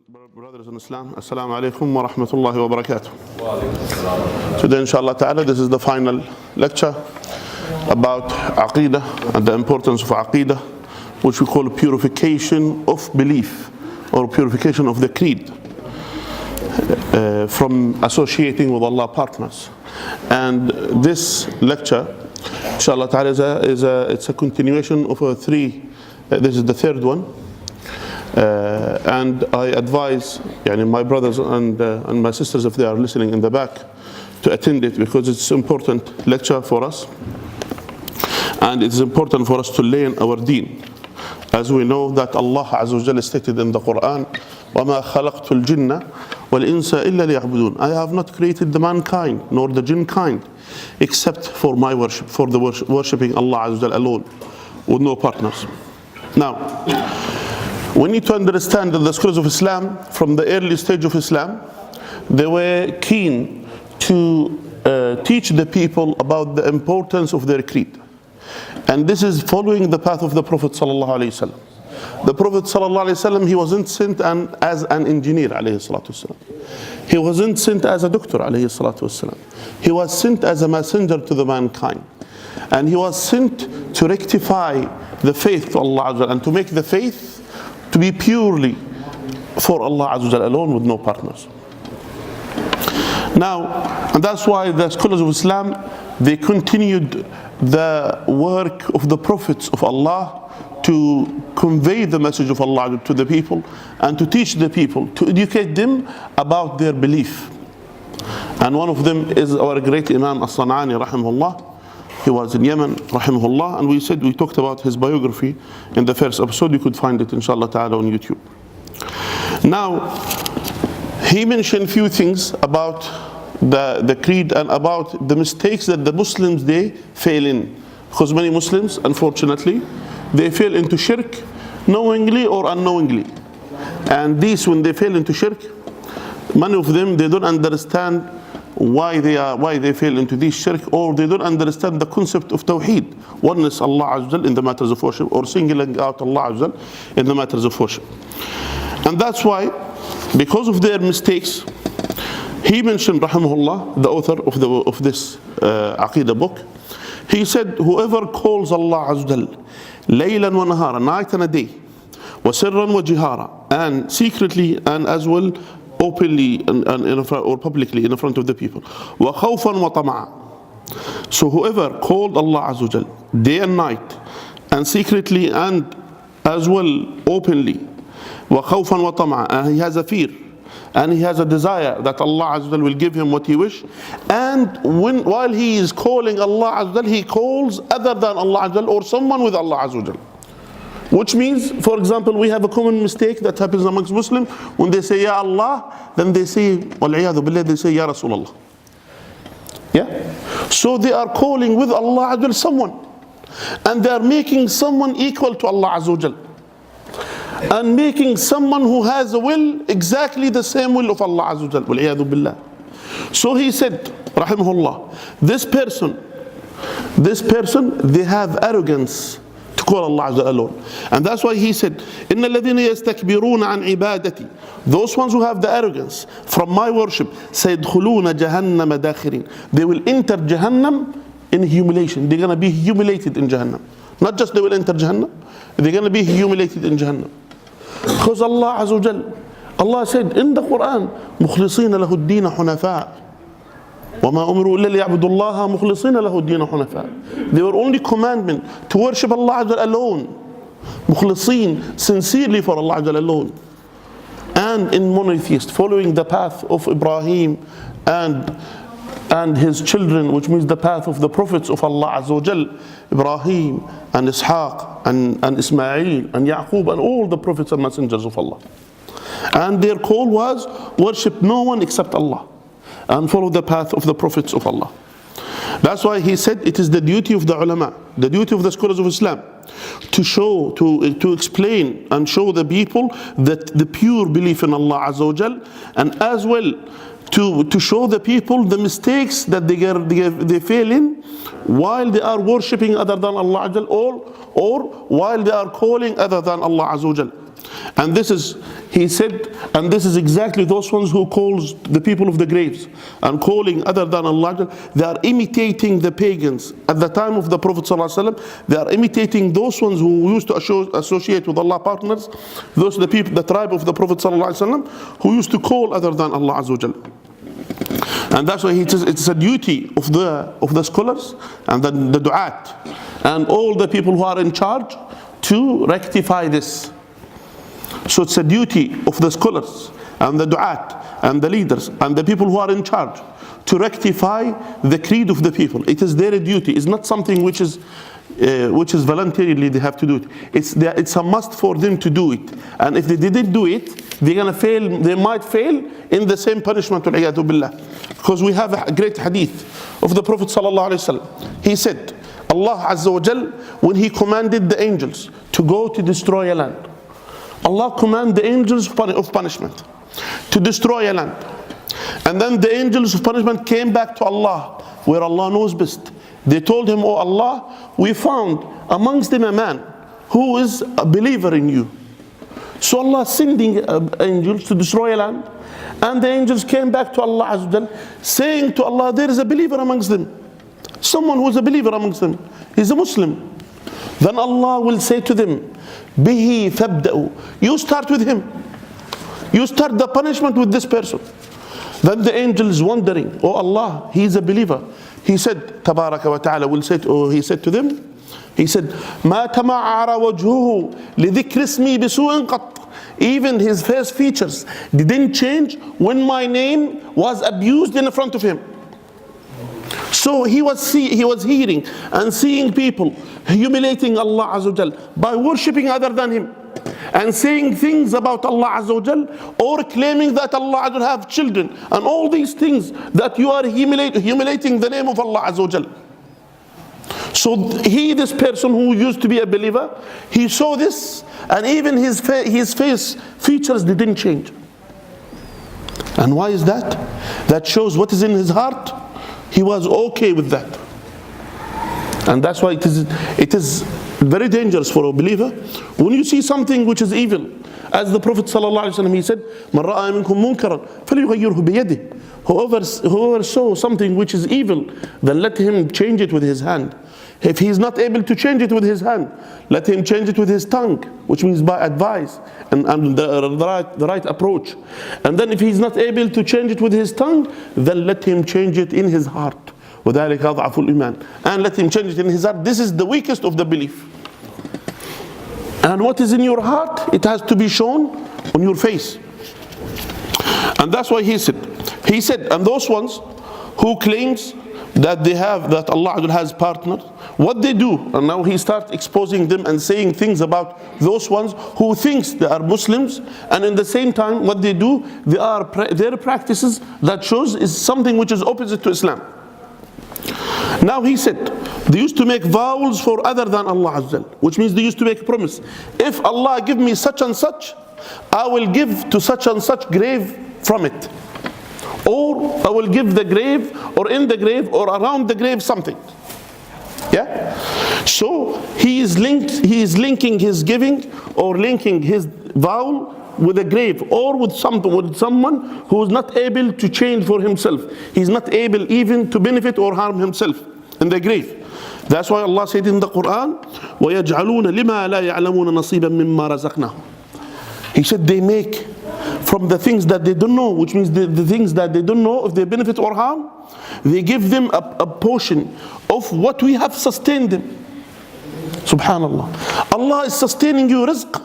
Brothers in Islam, Assalamu alaikum wa rahmatullahi wa barakatuh. Today, inshallah ta'ala, this is the final lecture about Aqidah and the importance of Aqidah, which we call purification of belief or purification of the creed from associating with Allah partners. And this lecture, inshallah ta'ala, it's a continuation of three. This is the third one. And I advise my brothers and my sisters, if they are listening in the back, to attend it, because it's an important lecture for us, and it's important for us to learn our deen. As we know that Allah Azza wa Jalla stated in the Quran, وَمَا خَلَقْتُ الْجِنَّ وَالْإِنسَ إِلَّا لِيَعْبُدُونَ, I have not created the mankind nor the jinn kind except for my worship, for the worshipping Allah Azza wa Jalla alone with no partners. Now, we need to understand that the scholars of Islam, from the early stage of Islam, they were keen to teach the people about the importance of their creed. And this is following the path of the Prophet ﷺ. The Prophet ﷺ, he wasn't sent as an engineer ﷺ. He wasn't sent as a doctor ﷺ. He was sent as a messenger to the mankind. And he was sent to rectify the faith to Allah and to make the faith to be purely for Allah Azza wa Jalla alone with no partners. Now, and that's why the scholars of Islam, they continued the work of the prophets of Allah to convey the message of Allah to the people and to teach the people, to educate them about their belief. And one of them is our great Imam As-San'ani rahimahullah. He was in Yemen, rahimahullah, and we talked about his biography in the first episode. You could find it, inshallah ta'ala, on YouTube. Now, he mentioned few things about the creed and about the mistakes that the Muslims, they fail in. Because many Muslims, unfortunately, they fail into shirk knowingly or unknowingly. And these, when they fail into shirk, many of them, they don't understand why they fail into this shirk, or they don't understand the concept of Tawheed, oneness Allah Azza wa Jal in the matters of worship, or singling out Allah Azza wa Jal in the matters of worship. And that's why, because of their mistakes, he mentioned, rahimahullah, the author of this Aqidah book, he said, whoever calls Allah Azza wa Jal laylan wa nahara, night and a day, wa sirran wa jihara, and secretly and as well openly or publicly in front of the people. وَخَوْفًا وَطَمَعًا. So whoever called Allah Azza wa Jal day and night, and secretly and as well openly, وَخَوْفًا وَطَمَعًا, and he has a fear and he has a desire that Allah Azza wa Jal will give him what he wish, and while he is calling Allah Azza wa Jal, he calls other than Allah Azza wa Jal or someone with Allah Azza wa Jal. Which means, for example, we have a common mistake that happens amongst Muslims. When they say Ya Allah, then they say Wal-iyadhu billah, they say Ya Rasulullah. Yeah? So they are calling with Allah Azza wa Jal someone, and they are making someone equal to Allah Azza wa Jal, and making someone who has a will exactly the same will of Allah Azza wa Jal. Wal-iyadhu billah. So he said, rahimahullah, this person, they have arrogance to call Allah Azza alone. And that's why he said, إِنَّ الَّذِينَ يَسْتَكْبِرُونَ عَنْ عِبَادَتِي, those ones who have the arrogance from my worship, سَيَدْخُلُونَ جَهَنَّمَ دَاخِرِينَ, they will enter Jahannam in humiliation. They're going to be humiliated in Jahannam. Not just they will enter Jahannam, they're going to be humiliated in Jahannam. Because Allah Azza wa Jal, Allah said in the Quran, مُخْلِصِينَ لَهُ الدِّينَ حُنَفَاءَ وَمَا أُمِرُوا إِلَّا لِيَعْبُدُوا اللَّهَ مُخْلِصِينَ لَهُ الدِّينَ حُنَفَاءَ. They were only commandment to worship Allah Azza wa Jal alone, مُخْلِصِين, sincerely for Allah Azza wa Jal alone, and in monotheist, following the path of Ibrahim and his children, which means the path of the prophets of Allah Azza wa Jal, Ibrahim and Ishaq and Ismail and Yaqub and all the prophets and messengers of Allah. And their call was worship no one except Allah and follow the path of the prophets of Allah. That's why he said it is the duty of the ulama, the duty of the scholars of Islam, to show, to explain and show the people that the pure belief in Allah Azza wa Jal, and as well to show the people the mistakes that they fail in while they are worshipping other than Allah Azza wa Jal, or while they are calling other than Allah Azza wa Jal. And this is, he said, and this is exactly those ones who calls the people of the graves and calling other than Allah, they are imitating the pagans. At the time of the Prophet ﷺ, they are imitating those ones who used to associate with Allah partners, those the people, the tribe of the Prophet ﷺ, who used to call other than Allah Azza wa Jal. And that's why it's a duty of the scholars and the du'at and all the people who are in charge to rectify this. So it's a duty of the scholars and the du'at and the leaders and the people who are in charge to rectify the creed of the people. It is their duty. It's not something which is voluntarily they have to do it. It's a must for them to do it. And if they didn't do it, they're gonna fail. They might fail in the same punishment. Because we have a great hadith of the Prophet ﷺ. He said, Allah Azza wa Jal, when He commanded the angels to go to destroy a land, Allah commanded the angels of punishment to destroy a land. And then the angels of punishment came back to Allah, where Allah knows best. They told Him, "Oh Allah, we found amongst them a man who is a believer in you." So Allah sending angels to destroy a land. And the angels came back to Allah Azza wa Jal, saying to Allah, there is a believer amongst them. Someone who is a believer amongst them. He's a Muslim. Then Allah will say to them, Bihi fabda'u. You start with him. You start the punishment with this person. Then the angel is wondering, oh Allah, he is a believer. He said, Tabaraka wa ta'ala will say, he said to them, he said, Ma tama'ara wajhuhu lidhikri ismi bisu'in qat. Even his face features didn't change when my name was abused in front of him. So he was hearing and seeing people humiliating Allah Azza wa Jal by worshipping other than Him and saying things about Allah Azza wa Jal or claiming that Allah Azza wa Jal have children and all these things that you are humiliating the name of Allah Azza wa Jal. So this person who used to be a believer, he saw this and even his face features didn't change. And why is that? That shows what is in his heart. He was okay with that. And that's why it is very dangerous for a believer when you see something which is evil. As the Prophet ﷺ, he said, "Man ra'a minkum munkaran falyughayyirhu biyadihi." Whoever saw something which is evil, then let him change it with his hand. If he is not able to change it with his hand, let him change it with his tongue, which means by advice and the right approach. And then if he is not able to change it with his tongue, then let him change it in his heart. وَذَلِكَ أَضْعَفُ الْإِيمَانِ. And let him change it in his heart. This is the weakest of the belief. And what is in your heart, it has to be shown on your face. And that's why he said, and those ones who claims that that Allah has partners, what they do, and now he starts exposing them and saying things about those ones who thinks they are Muslims, and in the same time what they do, their practices that shows is something which is opposite to Islam. Now he said, they used to make vows for other than Allah Azza wa Jal, which means they used to make a promise. If Allah give me such and such, I will give to such and such grave from it. Or I will give the grave, or in the grave, or around the grave something. Yeah? So he is linking his giving or linking his vow with a grave or with someone who is not able to change for himself. He's not able even to benefit or harm himself in the grave. That's why Allah said in the Quran, وَيَجْعَلُونَ لِمَا لَا يَعْلَمُونَ نَصِيبًا مِمَّا رَزَقْنَاهُمْ. He said they make from the things that they don't know, which means the things that they don't know if they benefit or harm, they give them a portion of what we have sustained them. Subhanallah. Allah is sustaining you rizq,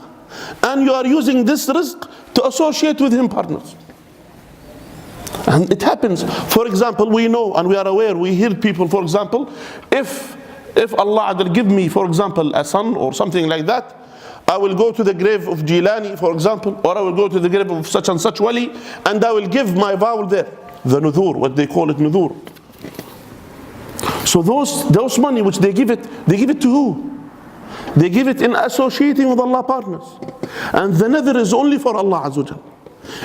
and you are using this rizq to associate with Him partners. And it happens. For example, we know and we are aware, we hear people, for example, if Allah will give me, for example, a son or something like that, I will go to the grave of Jilani, for example, or I will go to the grave of such and such wali, and I will give my vow there. The nudhur, what they call it, nudhur. So those money which they give it to who? They give it in associating with Allah partners. And the nether is only for Allah Azza wa Jal.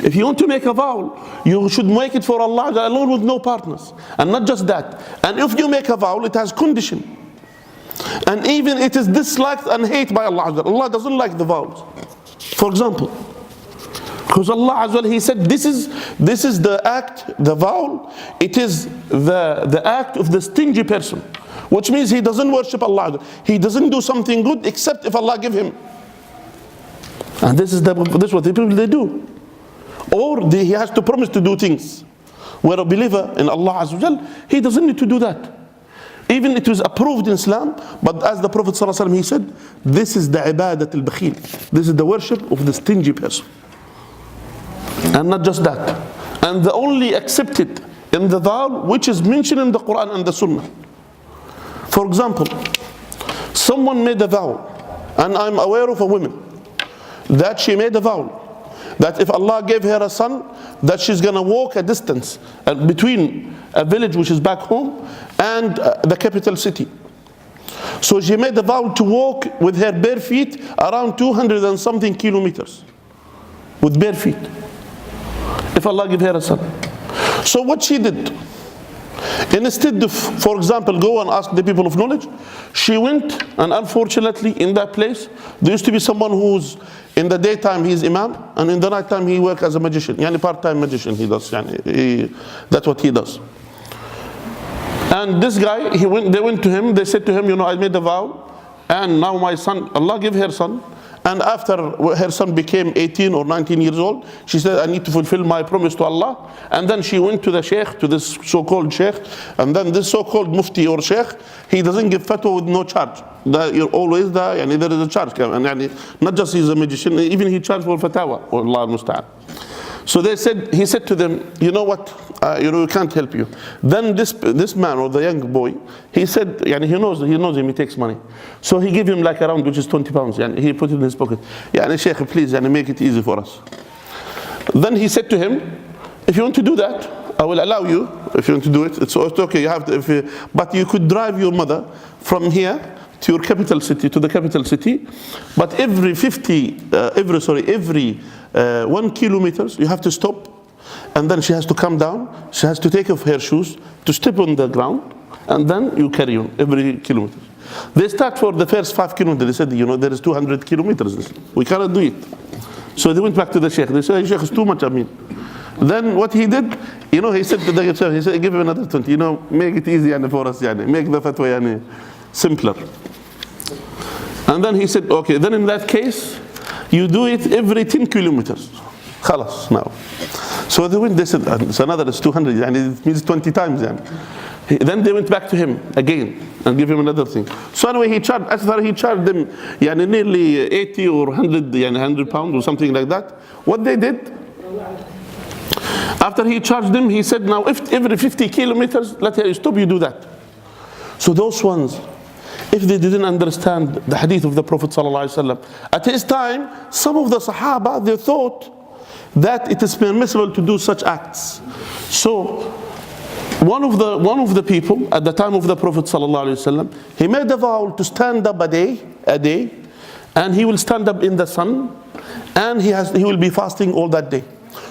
If you want to make a vow, you should make it for Allah alone with no partners. And not just that. And if you make a vow, it has condition. And even it is disliked and hated by Allah. Allah doesn't like the vows. For example, because Allah Azza wa Jalla, He said, this is the act, the vow, it is the act of the stingy person. Which means he doesn't worship Allah. He doesn't do something good except if Allah give him. And this is what the people they do. Or he has to promise to do things. Where a believer in Allah Azza wa Jalla, he doesn't need to do that. Even it was approved in Islam, but as the Prophet ﷺ, he said, this is the ibadat al-bakhil. This is the worship of the stingy person. And not just that. And the only accepted in the vow which is mentioned in the Quran and the Sunnah. For example, someone made a vow, and I'm aware of a woman, that she made a vow, that if Allah gave her a son, that she's going to walk a distance between a village which is back home and the capital city. So she made a vow to walk with her bare feet around 200 and something kilometers. With bare feet. If Allah gave her a son. So what she did, instead of, for example, go and ask the people of knowledge, she went, and unfortunately in that place, there used to be someone who's, in the daytime he's imam, and in the night time he works as a magician. Yani part-time magician he does. That's what he does. And this guy, they went to him, they said to him, I made a vow, and now my son, Allah gave her son, and after her son became 18 or 19 years old, she said, I need to fulfill my promise to Allah. And then she went to the sheikh, to this so-called sheikh, and then this so-called mufti or sheikh, he doesn't give fatwa with no charge. You're always there, there is a charge. And not just he's a magician, even he charged for fatwa, or Allah musta'an. So he said to them, you know what, we can't help you. Then this man or the young boy, he said, he knows him, he takes money. So he gave him like around, which is 20 pounds, he put it in his pocket. Sheikh, please, make it easy for us. Then he said to him, if you want to do that, I will allow you. If you want to do it, it's okay. You have to, but you could drive your mother from here to your capital city, to the capital city. But every 1 kilometers, you have to stop, and then she has to come down. She has to take off her shoes to step on the ground, and then you carry on every kilometer. They start for the first 5 kilometers. They said, there is 200 kilometers. We cannot do it. So they went back to the sheikh. They said, Sheikh, it's too much. Then what he did, he said to the sheikh, he said, give him another 20. Make it easy for us. Make the fatwa simpler. And then he said, okay, then in that case, you do it every 10 kilometers. Khalas, now. So they went, they said, so another is 200, it means 20 times. Then they went back to him again and give him another thing. So anyway, he charged them nearly 80 or 100 pounds or something like that. What they did, after he charged them, he said, now if every 50 kilometers, let her stop, you do that. So those ones, if they didn't understand the hadith of the Prophet ﷺ, at his time, some of the Sahaba, they thought that it is permissible to do such acts. So one of the people at the time of the Prophet ﷺ, he made a vow to stand up a day, and he will stand up in the sun, and he will be fasting all that day.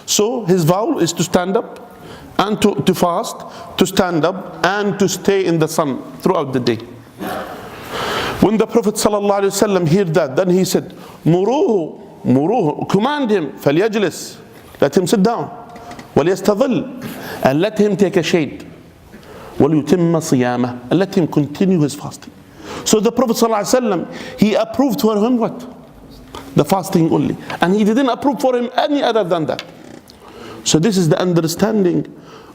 So his vow is to stand up and to fast, to stand up and to stay in the sun throughout the day. When the Prophet ﷺ heard that, then he said, Muruhu, command him, فَلْيَجْلِسْ, let him sit down, وَلْيَسْتَظِلْ, and let him take a shade, وَلْيُتِمَّ صِيَامَهُ, and let him continue his fasting. So the Prophet ﷺ, he approved for him what? The fasting only. And he didn't approve for him any other than that. So this is the understanding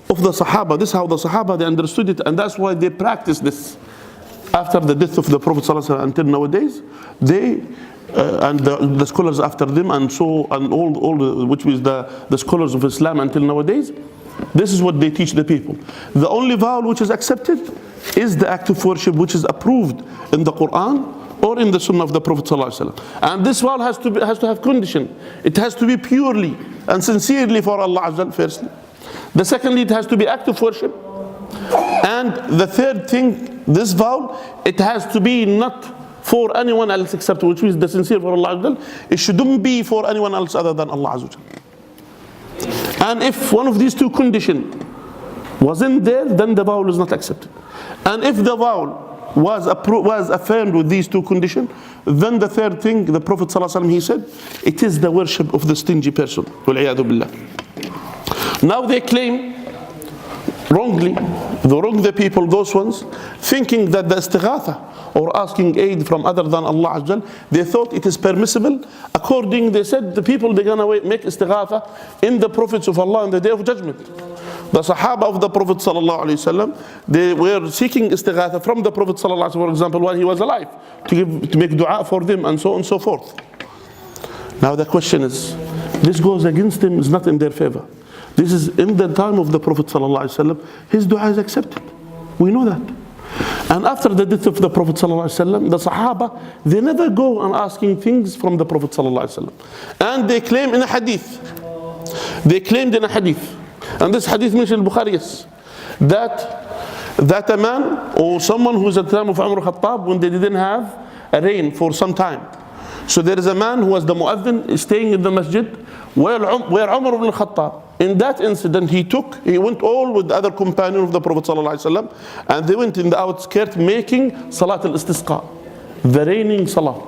of the Sahaba. This is how the Sahaba, they understood it, and that's why they practiced this. After the death of the Prophet ﷺ until nowadays, they and the scholars after them, and all which is the scholars of Islam until nowadays, this is what they teach the people. The only vow which is accepted is the act of worship which is approved in the Quran or in the Sunnah of the Prophet ﷺ. And this vow has to have condition. It has to be purely and sincerely for Allah Azza wa Jalla, firstly. The secondly, it has to be act of worship. And the third thing, this vow, it has to be not for anyone else except, which means the sincere for Allah Azza wa Jalla. It shouldn't be for anyone else other than Allah Azza wa Jalla. And if one of these two conditions wasn't there, then the vow is not accepted. And if the vow was affirmed with these two conditions, then the third thing, the Prophet ﷺ, he said, it is the worship of the stingy person. وَالْعِيَاذُ بِاللَّهِ. Now they claim, wrongly, the people, those ones, thinking that the istighatha, or asking aid from other than Allah Azza wa Jal, they thought it is permissible. According, they said, the people, they're going to make istighatha in the prophets of Allah on the Day of Judgment. The Sahaba of the Prophet sallallahu alaihi wasallam, they were seeking istighatha from the Prophet sallallahu alaihi wasallam, for example, while he was alive, to make dua for them, and so on and so forth. Now the question is, this goes against them, is not in their favor. This is in the time of the Prophet sallallahu alaihi wasallam, his dua is accepted. We know that. And after the death of the Prophet ﷺ, the Sahaba, they never go and asking things from the Prophet ﷺ. And they claim in a hadith, and this hadith mentioned in Bukhari, yes, that a man or someone who is at the time of Umar al-Khattab, when they didn't have a rain for some time. So there is a man who was the mu'adhin staying in the masjid where Umar ibn al-Khattab. In that incident, he went all with the other companion of the Prophet ﷺ, and they went in the outskirts making Salat al-Istisqa, the raining Salah.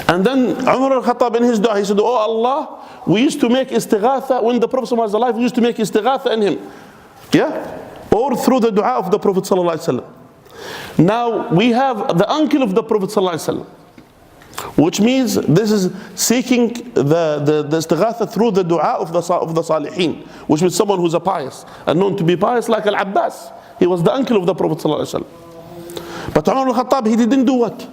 And then Umar al-Khattab in his dua, he said, oh Allah, we used to make istighatha when the Prophet was alive, we used to make istighatha in him. Yeah? Or through the dua of the Prophet ﷺ. Now we have the uncle of the Prophet ﷺ, which means this is seeking the istighatha through the dua of the salihin, which means someone who's a pious and known to be pious, like Al-Abbas. He was the uncle of the Prophet ﷺ. But Umar al-Khattab, he didn't do what?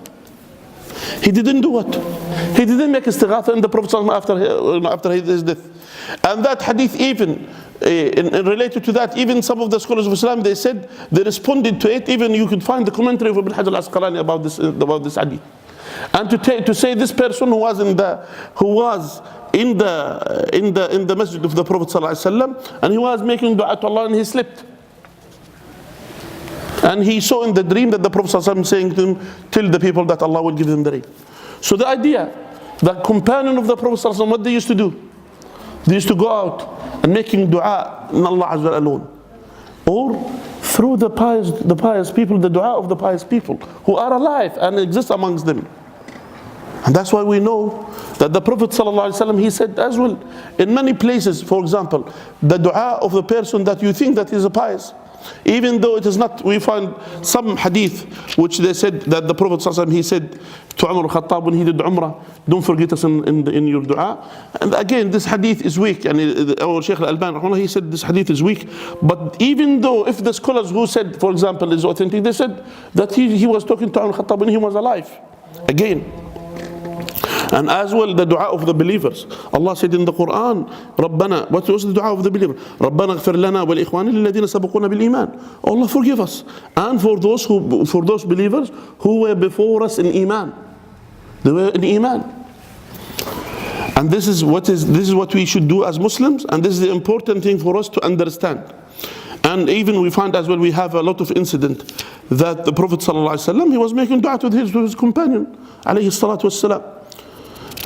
He didn't make istighatha in the Prophet ﷺ after his death. And that hadith, even related to that, even some of the scholars of Islam, they said, they responded to it. Even you could find the commentary of Ibn Hajar al-Asqalani about this hadith. And to say this person who was in the masjid of the Prophet ﷺ, and he was making dua to Allah, and he slept. And he saw in the dream that the Prophet ﷺ saying to him, tell the people that Allah will give them the rain. So the idea, the companion of the Prophet ﷺ, what they used to do? They used to go out and making dua in Allah Azza wa Jal alone. Or through the pious people, the dua of the pious people who are alive and exist amongst them. And that's why we know that the Prophet ﷺ, he said as well, in many places, for example, the dua of the person that you think that is a pious, even though it is not, we find some hadith which they said that the Prophet ﷺ, he said to Umar al-Khattab when he did Umrah, don't forget us in your dua. And again, this hadith is weak, and our Sheikh al-Albani, he said this hadith is weak. But even though, if the scholars who said, for example, is authentic, they said that he was talking to Umar al-Khattab when he was alive. Again. And as well the dua of the believers. Allah said in the Quran, Rabbana, what was the dua of the believer? Rabbana ghfir lana wal ikhwani alladhina sabaquna bil iman. Allah forgive us. And for those believers who were before us in iman. They were in iman. And this is what we should do as Muslims, and this is the important thing for us to understand. And even we find as well, we have a lot of incident that the Prophet ﷺ, he was making dua to his companion, alayhi salatu wassalam.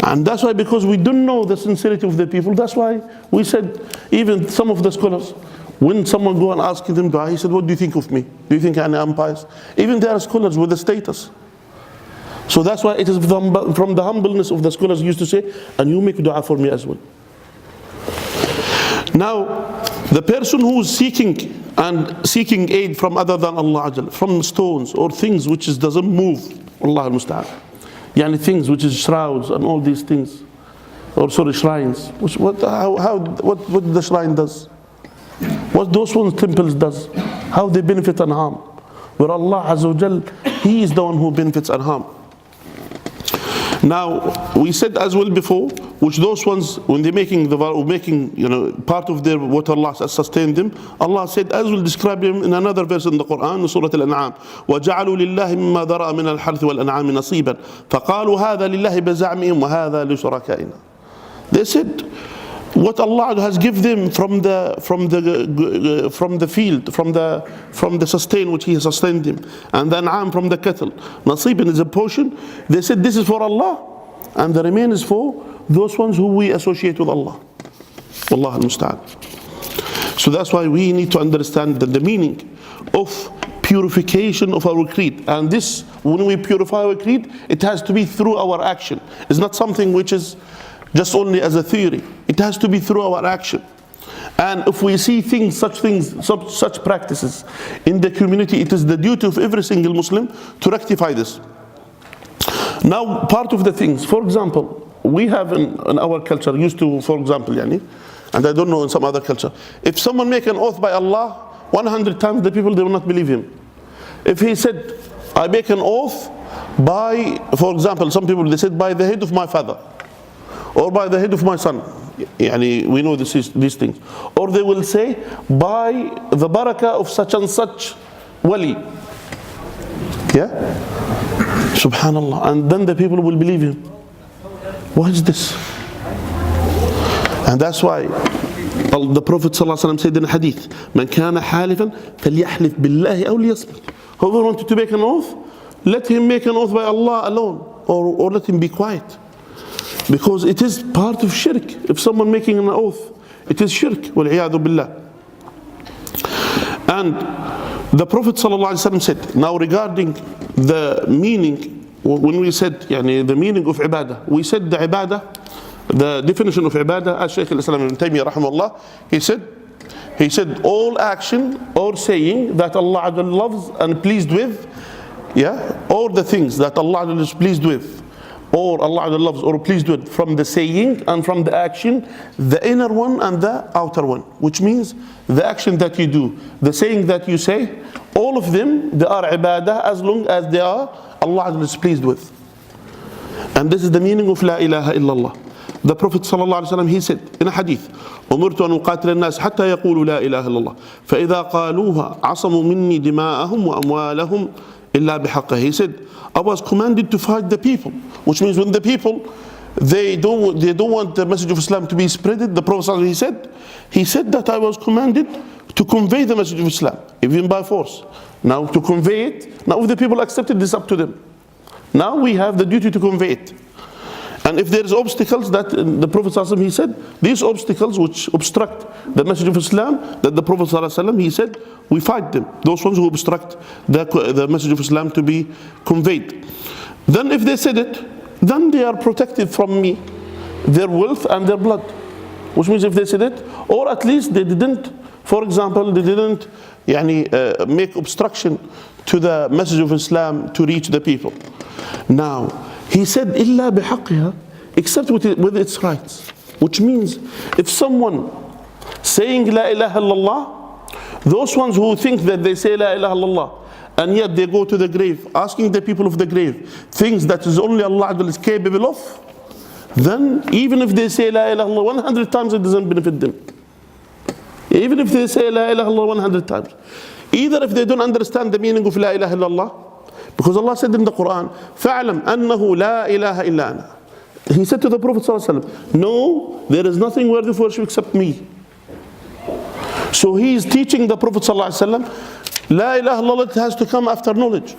And that's why, because we don't know the sincerity of the people, that's why we said, even some of the scholars, when someone go and ask them dua, he said, what do you think of me? Do you think I am pious? Even there are scholars with the status. So that's why it is from the humbleness of the scholars used to say, and you make dua for me as well. Now, the person who is seeking aid from other than Allah, from stones or things which doesn't move, Allah al-Musta'an. Yani things which is shrouds and all these things, or shrines. What the shrine does, what those ones temples does, how they benefit and harm. Where Allah Azza wa Jal, He is the one who benefits and harm. Now we said as well before, which those ones when they're making part of their what Allah has sustained them, Allah said as well describe them in another verse in the Quran, in Surah Al-An'am, وَجَعَلُوا لِلَّهِ مِمَّا ذَرَأَ مِنَ الْحَرْثِ وَالْأَنْعَامِ نَصِيبًا فَقَالُوا هَذَا لِلَّهِ بِزَعْمِهِمْ وَهَذَا لِشُرَكَائِنَا. They said what Allah has given them from the field, from the sustain which He has sustained them, and the an'am from the cattle. Nasiban is a portion. They said this is for Allah, and the remain is for those ones who we associate with Allah. Wallah al-Musta'an. So that's why we need to understand that the meaning of purification of our creed. And this, when we purify our creed, it has to be through our action. It's not something which is just only as a theory. It has to be through our action. And if we see such practices in the community, it is the duty of every single Muslim to rectify this. Now, part of the things, for example, we have in our culture, used to, for example, and I don't know in some other culture, if someone make an oath by Allah 100 times, the people, they will not believe him. If he said, I make an oath by, for example, some people, they said, by the head of my father, or by the head of my son. We know these things. Or they will say, by the barakah of such and such wali. Yeah? Subhanallah. And then the people will believe him. What is this? And that's why the Prophet ﷺ said in a hadith, Man kana halifan falyahlif billahi aw liyasmut. Whoever wanted to make an oath, let him make an oath by Allah alone, or let him be quiet. Because it is part of shirk. If someone making an oath, it is shirk. Wal-iyadu billah. And the Prophet ﷺ said, now regarding the meaning, when we said the meaning of ibadah, we said the ibadah, the definition of ibadah, as Sheikh al-Islam ibn Taymiyyah rahimahullah, he said all action or saying that Allah loves and pleased with, all the things that Allah is pleased with, or Allah loves or pleased with, from the saying and from the action, the inner one and the outer one, which means the action that you do, the saying that you say, all of them, they are ibadah as long as they are Allah is pleased with. And this is the meaning of La ilaha illallah. The Prophet ﷺ, he said in a hadith, أمرت أن أقاتل الناس حتى يقولوا لا إله إلا الله فإذا قالوها عصموا مني دماءهم وأموالهم إلا بحقه. He said, I was commanded to fight the people, which means when the people they don't want the message of Islam to be spreaded, the Prophet ﷺ, he said that I was commanded to convey the message of Islam, even by force. Now to convey it, now if the people accepted this, up to them. Now we have the duty to convey it. And if there is obstacles, that the Prophet ﷺ, he said, these obstacles which obstruct the message of Islam, that the Prophet ﷺ, he said, we fight them. Those ones who obstruct the message of Islam to be conveyed. Then if they said it, then they are protected from me, their wealth and their blood. Which means if they said it, or at least they didn't, for example, they didn't make obstruction to the message of Islam to reach the people. Now, he said, إِلَّا بِحَقِّهَا, except with its rights. Which means, if someone saying La ilaha illallah, those ones who think that they say La ilaha illallah, and yet they go to the grave, asking the people of the grave things that is only Allah is capable of, then even if they say La ilaha illallah 100 times, it doesn't benefit them. Even if they say La ilaha illallah 100 times. Either if they don't understand the meaning of La ilaha illallah, because Allah said in the Quran, فَعْلَمْ أَنَّهُ لَا إِلَهَ إِلَّا أَنَا. He said to the Prophet ﷺ, no, there is nothing worthy of worship except me. So he is teaching the Prophet ﷺ, La ilaha illallah has to come after knowledge.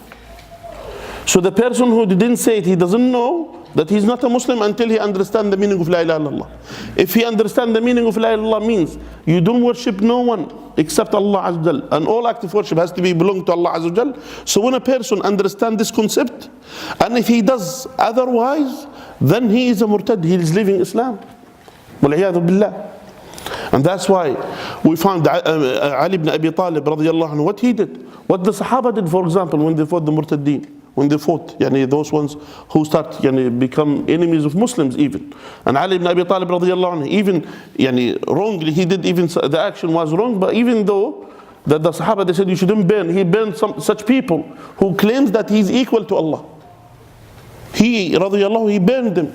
So the person who didn't say it, he doesn't know that he's not a Muslim until he understands the meaning of La ilaha illallah. If he understands the meaning of La ilaha illallah, means you don't worship no one except Allah Azza wa Jal, and all active worship has to be belong to Allah Azza wa Jal. So when a person understands this concept, and if he does otherwise, then he is a murtad, he is leaving Islam. Wal-iyadu billah. And that's why we find Ali ibn Abi Talib radiyallahu anhu, what he did, what the Sahaba did, for example, when they fought the murtadeen. When they fought, those ones who start become enemies of Muslims even. And Ali ibn Abi Talib radiyallahu anhu, even wrongly, he did, even the action was wrong, but even though that the Sahaba, they said you shouldn't burn, he burned such people who claims that he's equal to Allah. He burned them.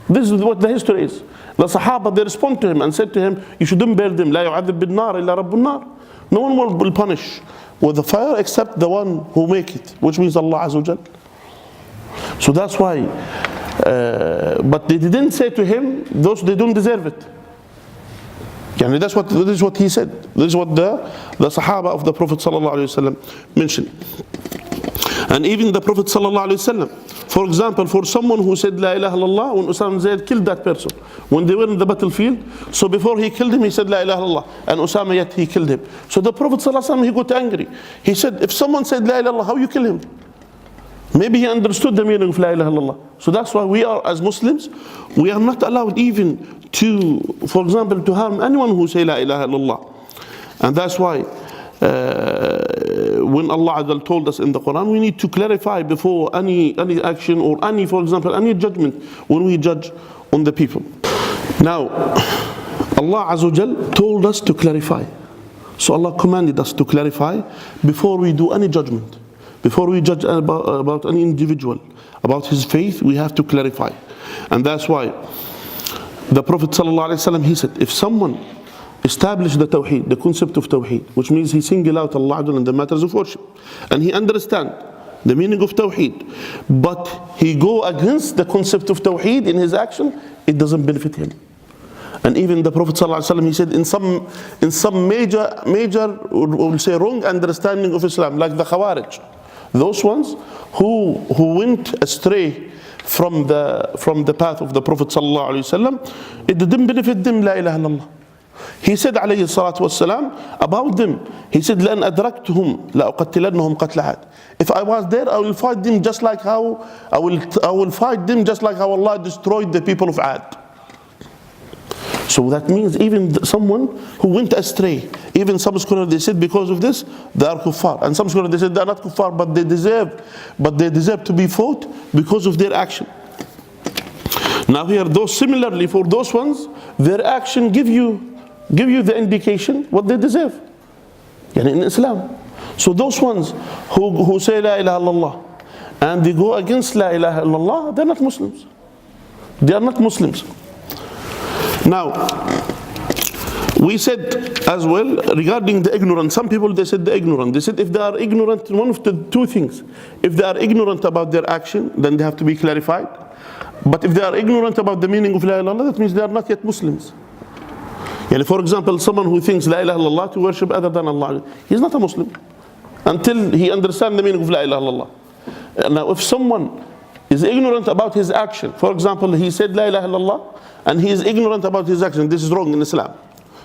This is what the history is. The Sahaba, they respond to him and said to him, you shouldn't burn them. لا يعذب بالنار إلا رب النار. No one will punish with the fire except the one who make it, which means Allah Azza wa Jal. So that's why, but they didn't say to him, those they don't deserve it. This is what he said. This is what the Sahaba of the Prophet ﷺ mentioned. And even the Prophet ﷺ, For example, for someone who said La ilaha illallah, when Usama bin Zayd killed that person, when they were in the battlefield, so before he killed him, he said La ilaha illallah, and Usama yet he killed him. So the Prophet ﷺ, he got angry. He said, if someone said La ilaha illallah, how you kill him? Maybe he understood the meaning of La ilaha illallah. So that's why we are, as Muslims, we are not allowed even to, for example, to harm anyone who say La ilaha illallah. And that's why when Allah Azza told us in the Quran, we need to clarify before any action or any, for example, any judgment when we judge on the people. Now, Allah Azza told us to clarify. So Allah commanded us to clarify before we do any judgment. Before we judge about any individual, about his faith, we have to clarify. And that's why the Prophet ﷺ, he said, if someone establish the Tawheed, the concept of Tawheed, which means he single out Allah in the matters of worship, and he understand the meaning of Tawheed, but he go against the concept of Tawheed in his action, it doesn't benefit him. And even the Prophet ﷺ, he said, in some major, we'll say wrong understanding of Islam, like the Khawarij, those ones who went astray from the path of the Prophet ﷺ, it didn't benefit them, La ilaha illallah. He said alayhi salatu wassalam about them, he said, لَأَنْ أَدْرَكْتُهُمْ لَأُقَتِّلَنَّهُمْ قَتْلَ عَادٍ. If I was there, I will fight them just like how I will fight them just like how Allah destroyed the people of Ad. So that means even someone who went astray, even some scholars they said because of this they are kuffar, and some scholars they said they are not kuffar, but they deserve to be fought because of their action. Now here, those similarly for those ones, their action give you the indication what they deserve, in Islam. So those ones who say La ilaha illallah and they go against La ilaha illallah, they're not Muslims. They are not Muslims. Now, we said as well regarding the ignorant, some people they said the ignorant. They said if they are ignorant, one of the two things. If they are ignorant about their action, then they have to be clarified. But if they are ignorant about the meaning of La ilaha illallah, that means they are not yet Muslims. For example, someone who thinks La ilaha illallah to worship other than Allah, he's not a Muslim until he understands the meaning of La ilaha illallah. Now, if someone is ignorant about his action, for example, he said La ilaha illallah, and he is ignorant about his action, this is wrong in Islam.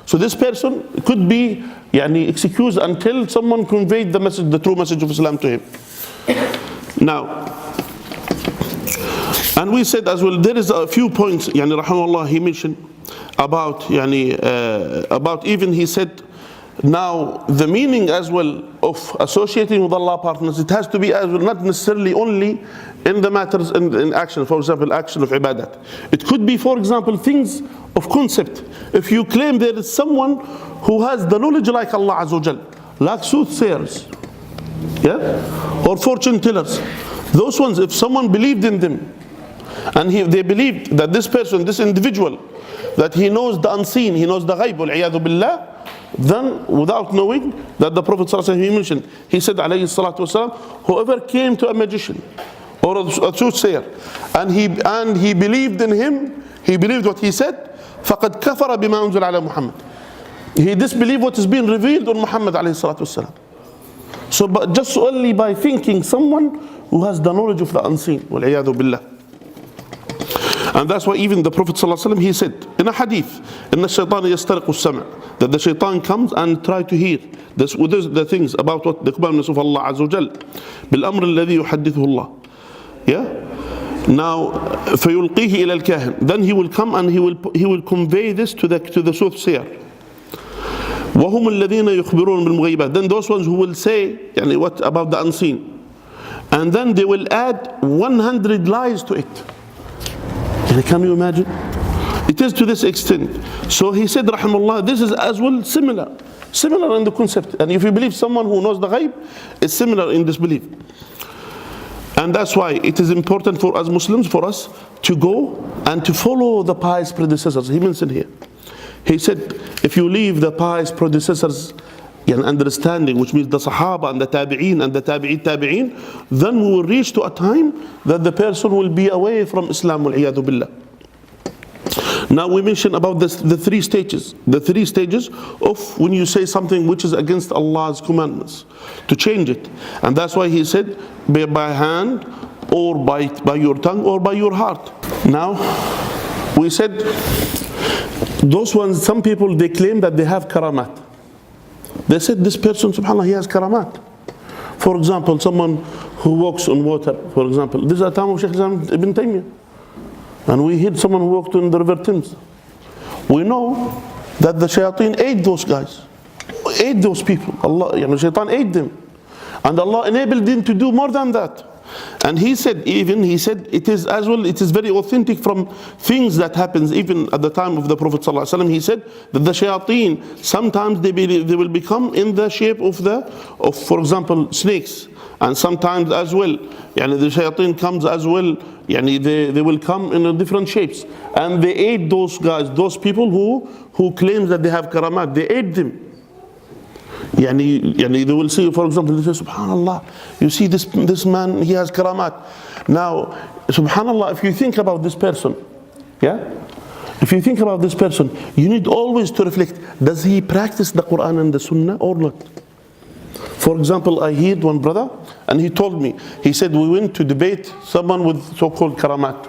So this person could be excused until someone conveyed the message, the true message of Islam to him. Now, and we said as well, there is a few points, rahimahullah, he mentioned about even he said, now the meaning as well of associating with Allah partners, it has to be as well, not necessarily only in the matters in action, for example, action of ibadat. It could be, for example, things of concept. If you claim there is someone who has the knowledge like Allah Azza wa Jal, like soothsayers, or fortune tellers, those ones, if someone believed in them, and they believed that this person, this individual, that he knows the unseen, he knows the ghaib, wal-'iyadhu billah, then without knowing that the Prophet ﷺ, he mentioned, he said alayhi salatu wasalam, whoever came to a magician or a soothsayer and he believed in him, he believed what he said, فَقَدْ كَفَرَ بِمَا أُنزِلَ عَلَى مُحَمَّدٍ. He disbelieved what is being revealed on Muhammad alayhi salatu wasalam. So but just only by thinking someone who has the knowledge of the unseen, wal-'iyadhu billah. And that's why even the Prophet ﷺ, he said in a hadith, إِنَّ الشَّيْطَانَ يَسْتَرِقُ السَّمْعَ, that the shaitan comes and try to hear the things about what the commandments of Allah Azza wa Jal, بِالْأَمْرِ الَّذِي يُحَدِّثُهُ اللَّهِ. Now, فَيُلْقِيهِ إِلَى الْكَاهِنِ, then he will come and he will convey this to the soothsayer. وَهُمُ الَّذِينَ يُخْبِرُونَ بِالْمُغَيِّبَاتِ, then those ones who will say what about the unseen, and then they will add 100 lies to it. Can you imagine? It is to this extent. So he said, rahimahullah, this is as well similar in the concept. And if you believe someone who knows the ghaib, it's similar in this belief. And that's why it is important for us Muslims, for us to go and to follow the pious predecessors. He mentioned here. He said, if you leave the pious predecessors understanding, which means the Sahaba and the Tabi'een and the Tabi'een, then we will reach to a time that the person will be away from Islam, wal-'iyadhu billah. Now we mentioned about this, the three stages. The three stages of when you say something which is against Allah's commandments, to change it. And that's why he said, by hand, or by your tongue, or by your heart. Now, we said, those ones, some people, they claim that they have karamat. They said, this person, subhanAllah, he has karamat. For example, someone who walks on water, for example. This is a time of Sheikh Ibn Taymiyyah. And we heard someone who walked on the river Thames. We know that the shayateen ate those guys, ate those people. Allah, shaitan ate them. And Allah enabled them to do more than that. And he said it is as well, it is very authentic from things that happens even at the time of the Prophet ﷺ. He said that the shayateen, sometimes they will become in the shape of for example, snakes. And sometimes as well, the shayateen comes as well, they will come in different shapes. And they ate those guys, those people who claim that they have karamat, they ate them. They will see, for example, they say, subhanallah, you see this man, he has karamat. Now, subhanallah, if you think about this person, if you think about this person, you need always to reflect, does he practice the Quran and the Sunnah or not? For example, I heard one brother, and he told me, he said, we went to debate someone with so-called karamat.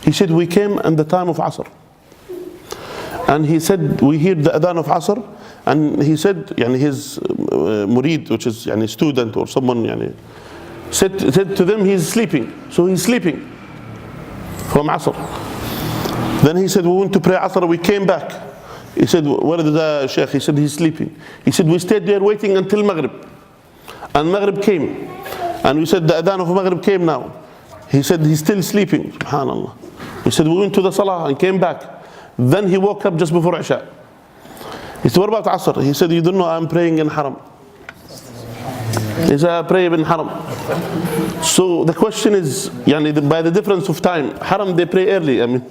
He said, we came in the time of Asr. And he said, we heard the adhan of Asr, and he said, his murid, which is student or someone, said to them, he's sleeping. So he's sleeping from Asr. Then he said, we went to pray Asr, we came back. He said, where is the Sheikh? He said, he's sleeping. He said, we stayed there waiting until Maghrib. And Maghrib came. And we said, the adhan of Maghrib came now. He said, he's still sleeping. Subhanallah. He said, we went to the Salah and came back. Then he woke up just before Isha. He said, what about Asr? He said, you don't know, I'm praying in Haram. He said, I pray in Haram. So the question is, by the difference of time, Haram they pray early. I mean,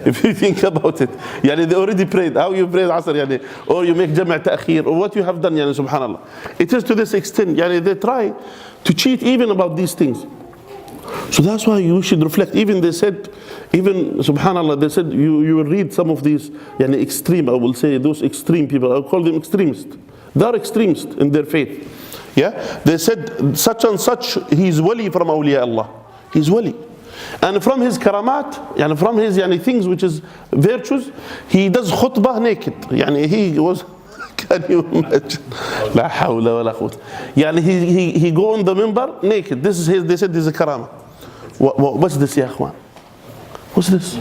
if you think about it, they already prayed. How you prayed Asr, or you make Jam' Ta'khir, or what you have done, subhanallah. It is to this extent, they try to cheat even about these things. So that's why you should reflect. Even they said, subhanallah, they said you will read some of these extreme, I will say those extreme people, I'll call them extremists. They are extremists in their faith. They said such and such, he's wali from awliya Allah. He's wali. And from his karamat, from his things which is virtues, he does khutbah naked. He was, can you imagine? La hawla wa la quwwata. He go on the minbar naked. This is his, they said this is a karama. What's this, ya akhwan? What's this?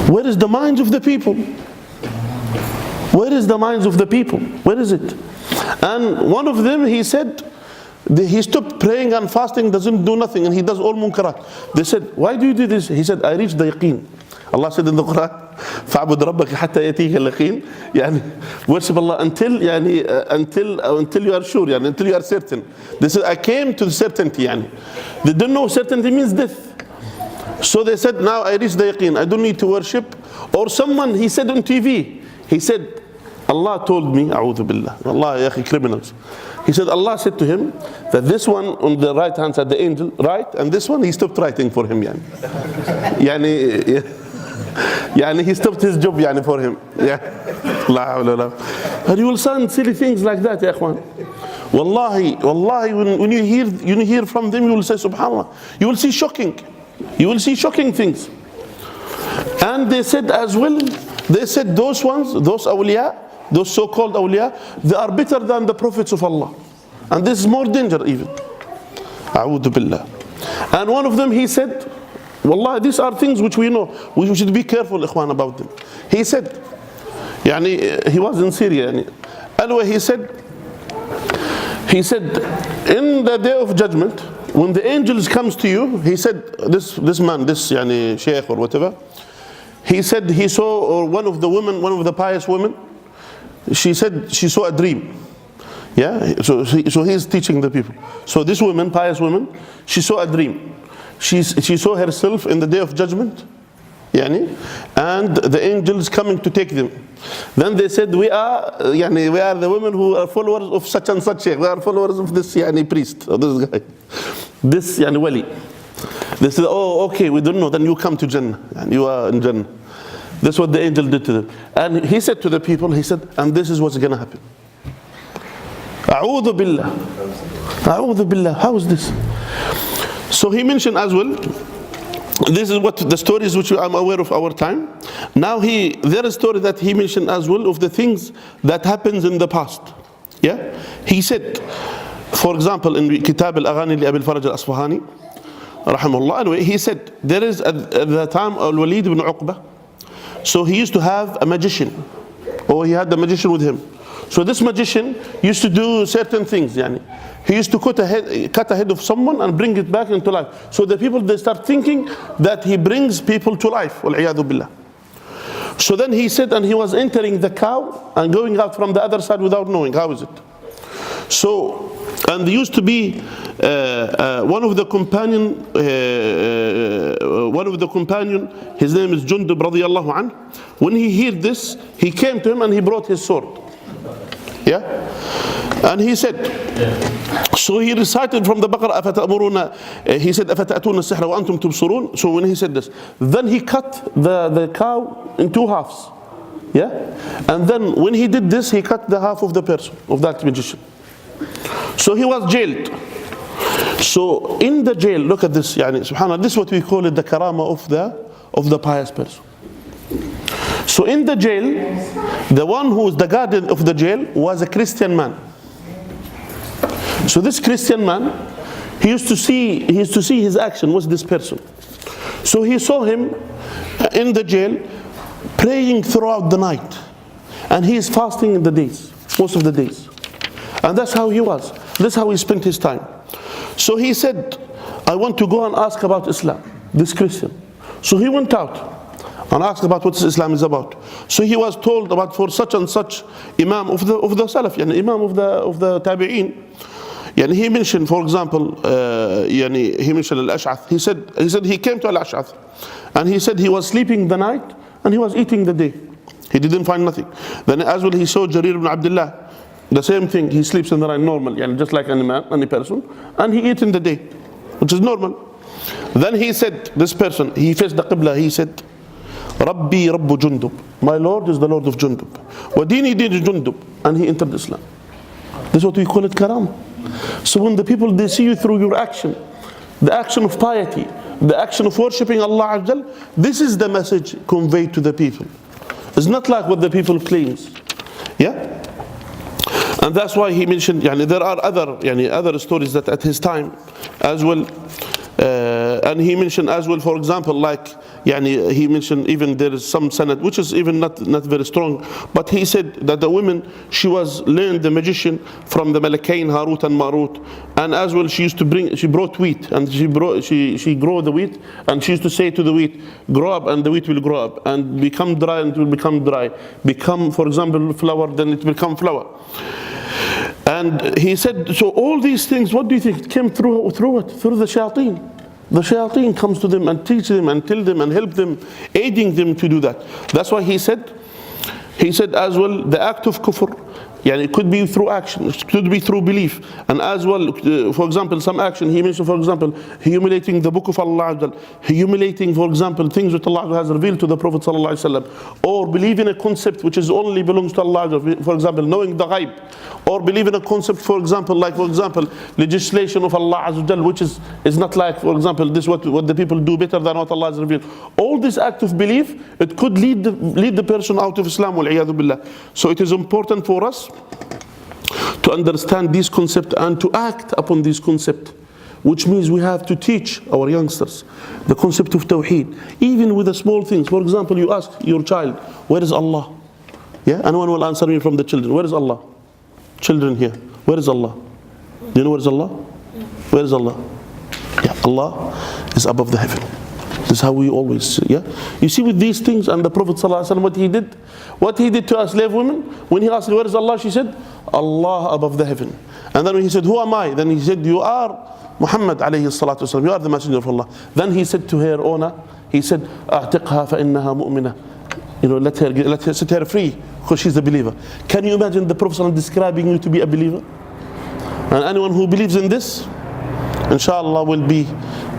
Where is the minds of the people? Where is the minds of the people? Where is it? And one of them, he said, he stopped praying and fasting, doesn't do nothing, and he does all munkarat. They said, why do you do this? He said, I reached the yaqeen. Allah said in the Quran, فَعْبُدْ رَبَّكَ حَتَّى يَتِيكَ الْيَقِينَ. Worship Allah until you are sure, until you are certain. They said, I came to the certainty. They don't know certainty means death. So they said, now I reached the yaqeen, I don't need to worship. Or someone, he said on TV, he said, Allah told me, a'udhu billah, Allah ya akhi, criminals. He said, Allah said to him that this one on the right hand side, the angel, right, and this one, he stopped writing for him. He stopped his job for him. And you will find silly things like that, ya akhwan. Wallahi, when you hear from them, you will say, subhanallah, you will see shocking things. And they said as well, those ones, those awliya, those so-called awliya, they are better than the prophets of Allah. And this is more danger even. A'udhu billah. And one of them, he said, wallah, these are things which we know. We should be careful, ikhwan, about them. He said, he was in Syria. Anyway, he said, in the day of judgment, when the angels comes to you, he said, this man, this sheikh or whatever, he said he saw one of the pious women, she said she saw a dream. So he's teaching the people. So this woman, pious woman, she saw a dream. She saw herself in the day of judgment, and the angels coming to take them. Then they said, we are the women who are followers of such and such sheikh. We are followers of this priest, or this guy, this wali. They said, oh, okay, we don't know. Then you come to Jannah, and you are in Jannah. That's what the angel did to them. And he said to the people, he said, and this is what's going to happen. A'udhu billah. A'udhu billah. How is this? So he mentioned as well, this is what the stories which I'm aware of our time. Now there is a story that he mentioned as well of the things that happens in the past. Yeah? He said, for example, in Kitab al-Aghani li Abi al-Faraj al-Asfahani, rahimahullah, anyway, he said, there is at the time Al-Walid ibn Uqba, so he used to have a magician, or he had the magician with him. So this magician used to do certain things, yani. He used to cut a head of someone and bring it back into life. So the people, they start thinking that he brings people to life. Wal-iyadhu billah. So then he said, and he was entering the cow and going out from the other side without knowing. How is it? So, and there used to be one of the companion, his name is Jundub radiyallahu anh. When he heard this, he came to him and he brought his sword. Yeah? And he said, so he recited from the Baqarah, he said, أَفَتَأْتُونَ السِّحْرَ وَأَنْتُمْ تُبْصُرُونَ. So when he said this, then he cut the cow in two halves. Yeah? And then when he did this, he cut the half of the person, of that magician. So he was jailed. So in the jail, look at this, yani, subhanAllah, this is what we call it the karama of the pious person. So in the jail, the one who was the guardian of the jail was a Christian man. So this Christian man, he used to see his action, what's this person. So he saw him in the jail praying throughout the night. And he is fasting in the days, most of the days. And that's how he was. That's how he spent his time. So he said, I want to go and ask about Islam, this Christian. So he went out and asked about what Islam is about. So he was told about for such and such Imam of the Salaf, yani Imam of the Tabi'een. Yani he mentioned, for example, he mentioned Al-Ash'ath. He said he came to Al-Ash'ath and he said he was sleeping the night and he was eating the day. He didn't find nothing. Then as well he saw Jarir ibn Abdullah. The same thing, he sleeps in the night normal, yani just like any man, any person, and he eats in the day, which is normal. Then he said, this person, he faced the Qibla, he said, Rabbi Rabbu Jundub, my Lord is the Lord of Jundub. Wa dini dini Jundub, and he entered Islam. This is what we call it karam. So when the people, they see you through your action, the action of piety, the action of worshipping Allah Azza Jal, this is the message conveyed to the people. It's not like what the people claims. Yeah? And that's why he mentioned, yani, there are other stories that at his time as well. And he mentioned as well, for example, like, yani, he mentioned even there is some sanad, which is even not very strong, but he said that the woman, she was learned the magician from the Malakain, Harut and Marut, and as well she brought wheat, and she grew the wheat, and she used to say to the wheat, grow up, and the wheat will grow up, and become dry, and it will become dry, become, for example, flour, then it will become flour. And he said, so all these things, what do you think? It came through what? Through the shayateen. The shayateen comes to them and teach them and tell them and help them, aiding them to do that. That's why he said as well, the act of kufr, yani it could be through action, it could be through belief. And as well, for example, some action, he mentioned, for example, humiliating the book of Allah, humiliating, for example, things that Allah has revealed to the Prophet ﷺ, or believe in a concept which is only belongs to Allah, for example, knowing the ghaib, or believe in a concept, for example, legislation of Allah Azza Jal, which is not like, for example, this what the people do better than what Allah has revealed. All this act of belief, it could lead the person out of Islam, wal-iyadhu billah. So it is important for us to understand this concept and to act upon this concept, which means we have to teach our youngsters the concept of Tawheed, even with the small things. For example, you ask your child, where is Allah? Yeah, anyone will answer me from the children, where is Allah? Children here, where is Allah? Do you know where is Allah? Where is Allah? Yeah, Allah is above the heaven. This is how we always, yeah. You see with these things, and the Prophet ﷺ, what he did to us slave women, when he asked, where is Allah? She said, Allah above the heaven. And then when he said, who am I? Then he said, you are Muhammad alayhi salatu wasalam, you are the messenger of Allah. Then he said to her owner, he said, أعتقها فإنها مؤمنة. You know, let her set her free, because she's a believer. Can you imagine the Prophet ﷺ describing you to be a believer? And anyone who believes in this, inshallah, will be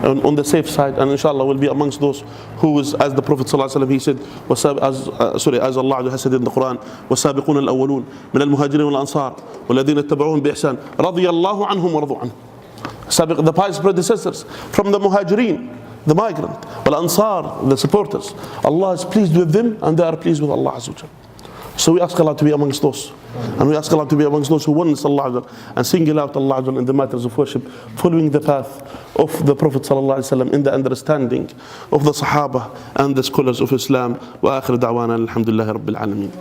on the safe side, and inshallah will be amongst those who is, as the Prophet ﷺ, he said, as Allah has said in the Quran, وَالسَّابِقُونَ الْأَوَّلُونَ مِنَ الْمُهَاجِرِينَ وَالْأَنصَارِ وَالَّذِينَ اتَّبَعُوهُم بِإِحْسَانٍ رَضِيَ اللَّهُ عَنْهُمْ وَرَضُوا عَنْهُ. The pious predecessors from the Muhajirin, the migrant, Al-Ansar, the supporters, Allah is pleased with them and they are pleased with Allah Azza wa Jal. So we ask Allah to be amongst those, and we ask Allah to be amongst those who oneness Allah Azza wa Jal and single out Allah Azza wa Jal in the matters of worship, following the path of the Prophet sallallahu alaihi wasallam in the understanding of the Sahaba and the scholars of Islam. Wa akhir da'wana alhamdulillahi rabbil alameen.